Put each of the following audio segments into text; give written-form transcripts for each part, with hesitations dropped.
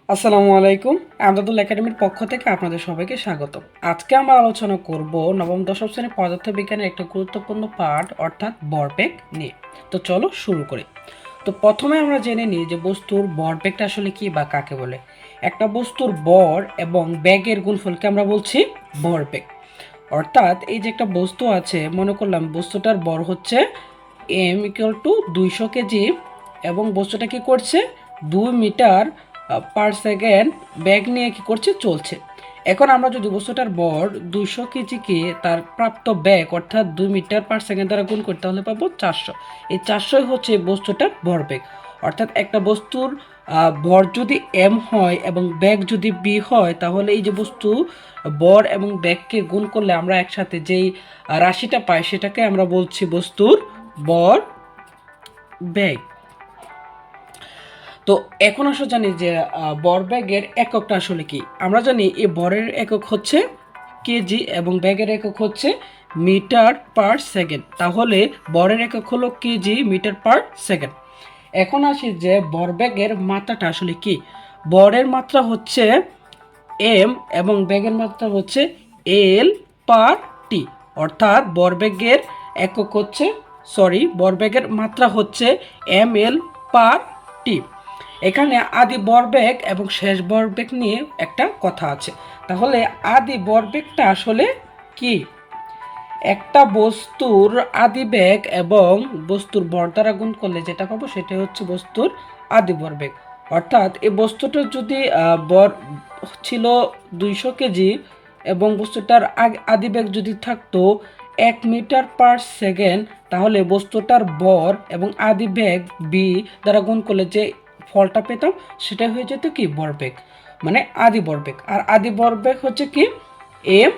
আসসালামু আলাইকুম। আমদাদুল একাডেমির পক্ষ থেকে আপনাদের সবাইকে স্বাগত। আজকে আমরা আলোচনা করব নবম-দশম শ্রেণীর পদার্থবিজ্ঞানের একটা গুরুত্বপূর্ণ পাঠ অর্থাৎ ভরবেগ নিয়ে। তো চলো শুরু করি। তো প্রথমে আমরা জেনে নিই যে বস্তুর ভরবেগটা আসলে কি বা কাকে বলে। একটা বস্তুর ভর এবং বেগের গুণফলকে আমরা বলছি ভরবেগ। অর্থাৎ এই যে একটা বস্তু আছে, মনে করলাম বস্তুটার ভর হচ্ছে m = 200 কেজি এবং বস্তুটা কি করছে 2 মিটার পার সেকেন্ড বেগ নিয়ে কি করছে চলছে। এখন আমরা যদি বস্তুটার ভর 200 কেজিকে তার প্রাপ্ত বেগ অর্থাৎ 2 মিটার পার সেকেন্ড দ্বারা গুণ করি তাহলে পাবো 400। এই 400 হচ্ছে বস্তুটার ভরবেগ। অর্থাৎ একটা বস্তুর ভর যদি m হয় এবং বেগ যদি b হয় তাহলে এই যে বস্তু ভর এবং বেগকে গুণ করলে আমরা একসাথে যেই রাশিটা পাই সেটাকে আমরা বলছি বস্তুর ভর বেগ। তো এখন আসলে জানি যে ভরবেগের এককটা আসলে কি। আমরা জানি এই ভরের একক হচ্ছে কেজি এবং বেগের একক হচ্ছে মিটার পার সেকেন্ড। তাহলে ভরের একক হলো কেজি মিটার পার সেকেন্ড। এখন আসি যে ভরবেগের মাত্রাটা আসলে কি। ভরের মাত্রা হচ্ছে এম এবং বেগের মাত্রা হচ্ছে এল পার টি। অর্থাৎ ভরবেগের একক হচ্ছে ভরবেগের মাত্রা হচ্ছে এম এল পার টি। এখানে আদি ভরবেগ এবং শেষ ভরবেগ নিয়ে একটা কথা আছে। তাহলে আদি ভরবেগটা আসলে কি। একটা বস্তুর আদি বেগ এবং বস্তুর ভর দ্বারা গুণ করলে যেটা পাবো সেটা হচ্ছে বস্তুর আদি ভরবেগ। অর্থাৎ এই বস্তুটার যদি ভর ছিল 200 কেজি এবং বস্তুটার আদি বেগ যদি থাকতো 1 মিটার পার সেকেন্ড তাহলে বস্তুটার ভর এবং আদি বেগ বি দ্বারা গুণ করলে যে ফলটা পেতাম সেটা হয়ে যেত কি ভরবেগ, মানে আদি ভরবেগ। আর আদি ভরবেগ হচ্ছে কি এম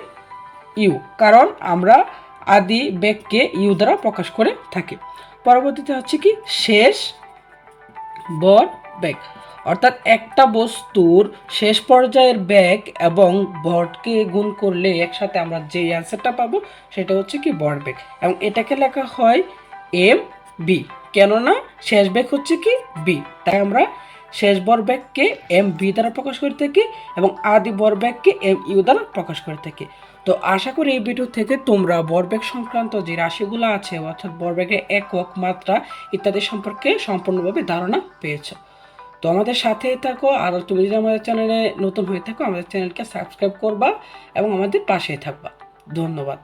ইউ, কারণ আমরা আদি বেগকে ইউ দ্বারা প্রকাশ করে থাকি। পরবর্তীতে হচ্ছে কি শেষ ভরবেগ। অর্থাৎ একটা বস্তুর শেষ পর্যায়ের বেগ এবং ভরকে গুণ করলে একসাথে আমরা যে অ্যান্সারটা পাবো সেটা হচ্ছে কি ভরবেগ এবং এটাকে লেখা হয় এম বি। কেননা শেষ বেগ হচ্ছে কি বি, তাই আমরা শেষ ভরবেগকে এম বি দ্বারা প্রকাশ করে থাকি এবং আদি ভরবেগকে এম ইউ দ্বারা প্রকাশ করে থাকি। তো আশা করি এই ভিডিও থেকে তোমরা ভরবেগ সংক্রান্ত যে রাশিগুলো আছে অর্থাৎ ভরবেগের একক, মাত্রা ইত্যাদি সম্পর্কে সম্পূর্ণভাবে ধারণা পেয়েছো। তো আমাদের সাথেই থাকো, আর তুমি যদি আমাদের চ্যানেলে নতুন হয়ে থাকো আমাদের চ্যানেলকে সাবস্ক্রাইব করবা এবং আমাদের পাশেই থাকবা। ধন্যবাদ।